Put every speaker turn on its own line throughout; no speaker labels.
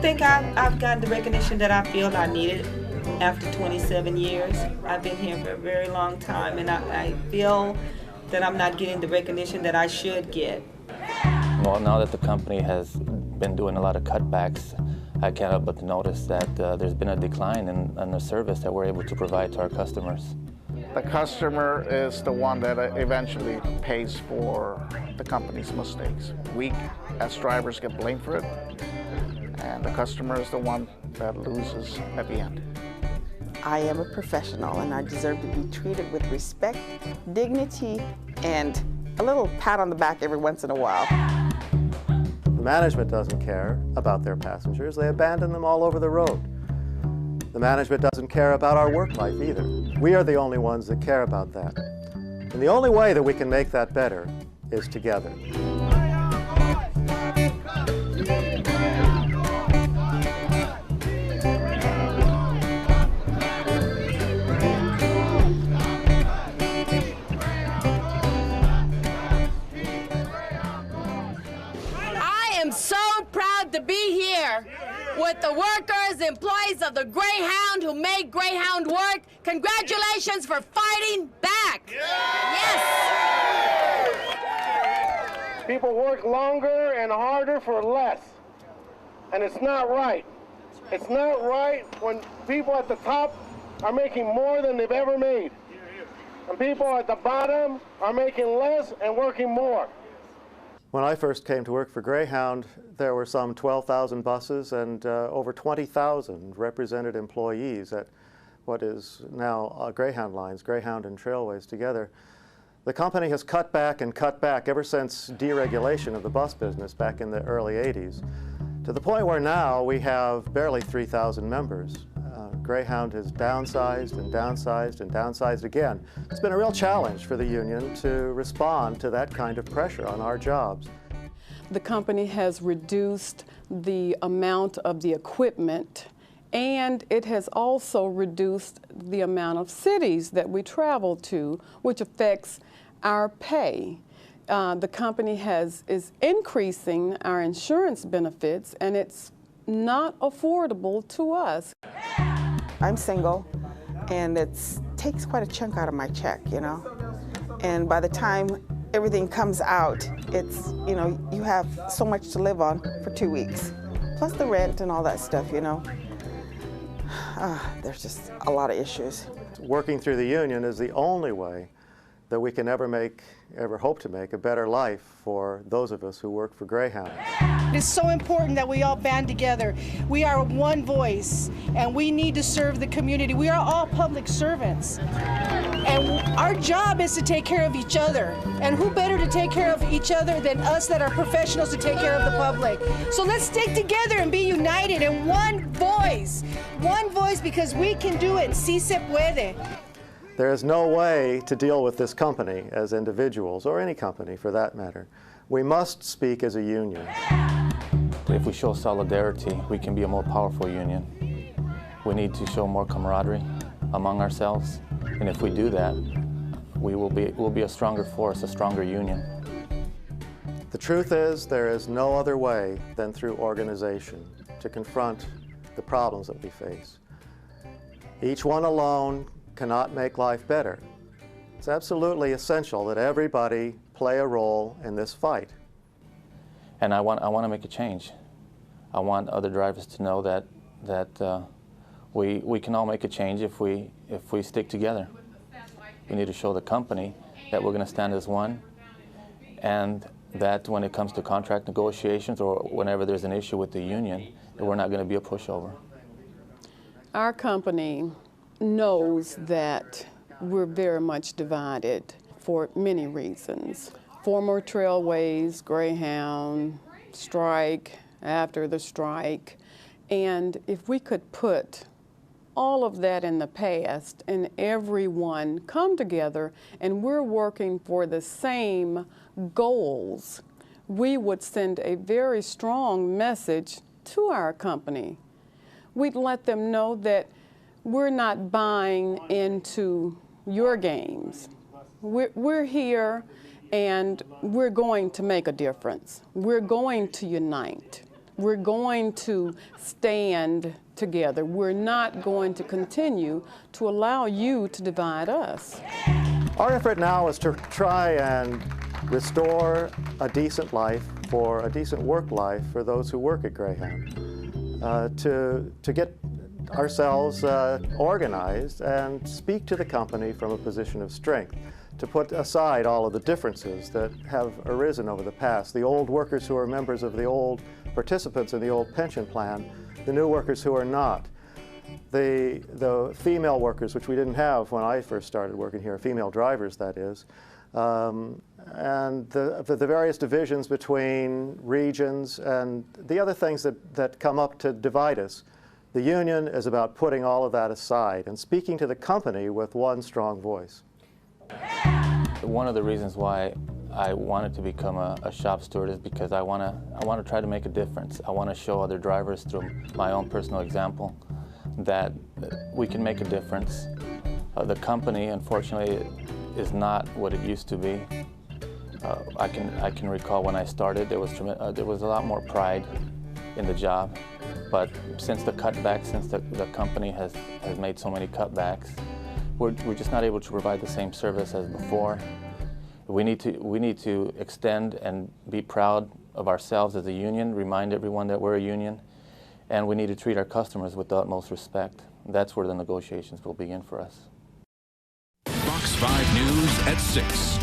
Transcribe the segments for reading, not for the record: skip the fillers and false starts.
think I've gotten the recognition that I feel I needed after 27 years. I've been here for a very long time, and I feel that I'm not getting the recognition that I should get.
Well, now that the company has been doing a lot of cutbacks, I can't help but to notice that there's been a decline in the service that we're able to provide to our customers.
The customer is the one that eventually pays for the company's mistakes. We, as drivers, get blamed for it, and the customer is the one that loses at the end.
I am a professional, and I deserve to be treated with respect, dignity, and a little pat on the back every once in a while.
The management doesn't care about their passengers. They abandon them all over the road. The management doesn't care about our work life either. We are the only ones that care about that. And the only way that we can make that better is together.
I am so proud to be here with the workers, employees of the Greyhound who made Greyhound work. Congratulations for fighting back. Yes.
People work longer and harder for less, and it's not right. It's not right when people at the top are making more than they've ever made, and people at the bottom are making less and working more.
When I first came to work for Greyhound, there were some 12,000 buses and over 20,000 represented employees at what is now Greyhound lines, Greyhound and Trailways together. The company has cut back and cut back ever since deregulation of the bus business back in the early 80s, to the point where now we have barely 3,000 members. Greyhound has downsized and downsized and downsized again. It's been a real challenge for the union to respond to that kind of pressure on our jobs.
The company has reduced the amount of the equipment, and it has also reduced the amount of cities that we travel to, which affects our pay. The company is increasing our insurance benefits, and it's not affordable to us.
I'm single, and it takes quite a chunk out of my check, you know. And by the time everything comes out, it's, you know, you have so much to live on for 2 weeks, plus the rent and all that stuff, you know. There's just a lot of issues.
Working through the union is the only way that we can ever hope to make a better life for those of us who work for Greyhound.
It is so important that we all band together. We are one voice, and we need to serve the community. We are all public servants, and our job is to take care of each other. And who better to take care of each other than us that are professionals to take care of the public? So let's stick together and be united in one voice because we can do it. Sí se puede.
There is no way to deal with this company as individuals, or any company for that matter. We must speak as a union.
If we show solidarity, we can be a more powerful union. We need to show more camaraderie among ourselves, and if we do that, we'll be a stronger force, a stronger union.
The truth is, there is no other way than through organization to confront the problems that we face. Each one alone cannot make life better. It's absolutely essential that everybody play a role in this fight.
And I want to make a change. I want other drivers to know that we can all make a change if we stick together. We need to show the company that we're going to stand as one, and that when it comes to contract negotiations or whenever there's an issue with the union, that we're not going to be a pushover.
Our company knows that we're very much divided for many reasons. Former Trailways, Greyhound, strike, after the strike. And if we could put all of that in the past and everyone come together and we're working for the same goals, we would send a very strong message to our company. We'd let them know that we're not buying into your games. We're here and we're going to make a difference. We're going to unite We're going to stand together. We're not going to continue to allow you to divide us.
Our effort now is to try and restore a decent life, for a decent work life for those who work at Greyhound, to get ourselves organized and speak to the company from a position of strength, to put aside all of the differences that have arisen over the past, the old workers who are members of the old participants in the old pension plan, the new workers who are not, the female workers, which we didn't have when I first started working here, female drivers that is, and the various divisions between regions and the other things that come up to divide us. The union is about putting all of that aside and speaking to the company with one strong voice.
One of the reasons why I wanted to become a shop steward is because I want to try to make a difference. I want to show other drivers through my own personal example that we can make a difference. The company, unfortunately, is not what it used to be. I can recall when I started, there was a lot more pride in the job. But since the cutbacks, since the company has made so many cutbacks, we're just not able to provide the same service as before. We need to extend and be proud of ourselves as a union, remind everyone that we're a union, and we need to treat our customers with the utmost respect. That's where the negotiations will begin for us.
Fox 5 News at 6.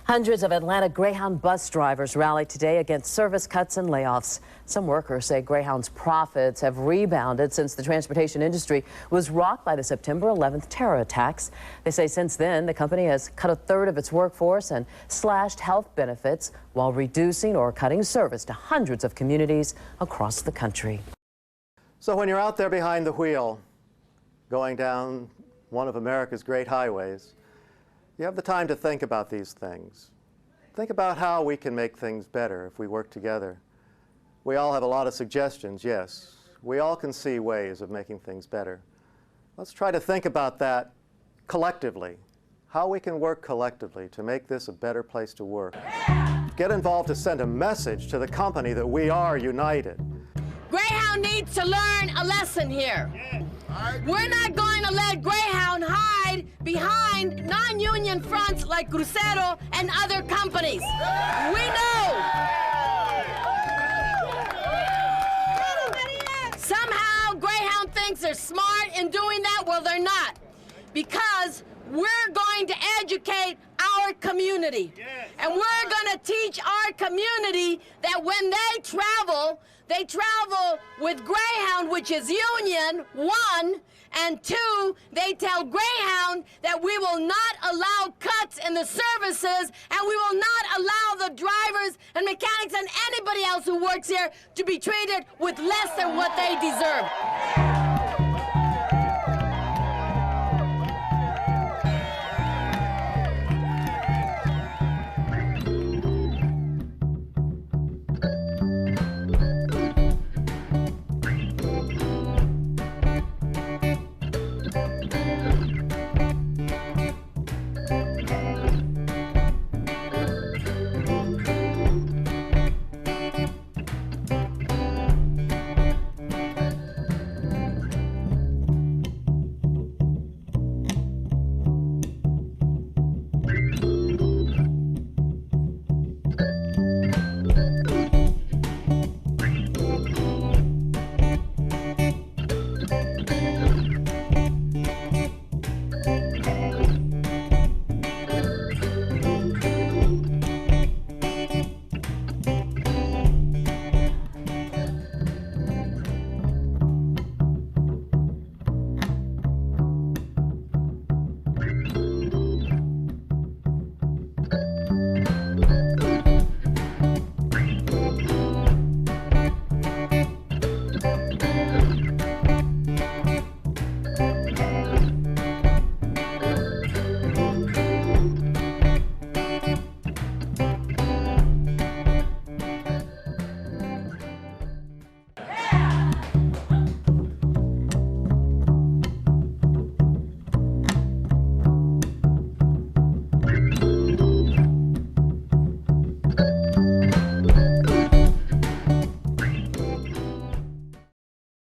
Hundreds of Atlanta Greyhound bus drivers rallied today against service cuts and layoffs. Some workers say Greyhound's profits have rebounded since the transportation industry was rocked by the September 11th terror attacks. They say since then, the company has cut a third of its workforce and slashed health benefits while reducing or cutting service to hundreds of communities across the country.
So when you're out there behind the wheel, going down one of America's great highways, you have the time to think about these things. Think about how we can make things better if we work together. We all have a lot of suggestions, yes. We all can see ways of making things better. Let's try to think about that collectively, how we can work collectively to make this a better place to work. Get involved to send a message to the company that we are united.
Greyhound needs to learn a lesson here. We're not going to let Greyhound hide behind non-union fronts like Crucero and other companies. We know. Somehow Greyhound thinks they're smart in doing that. Well, they're not. Because we're going to educate our community. And we're going to teach our community that when they travel with Greyhound, which is union, one, and two, they tell Greyhound that we will not allow cuts in the services, and we will not allow the drivers and mechanics and anybody else who works here to be treated with less than what they deserve.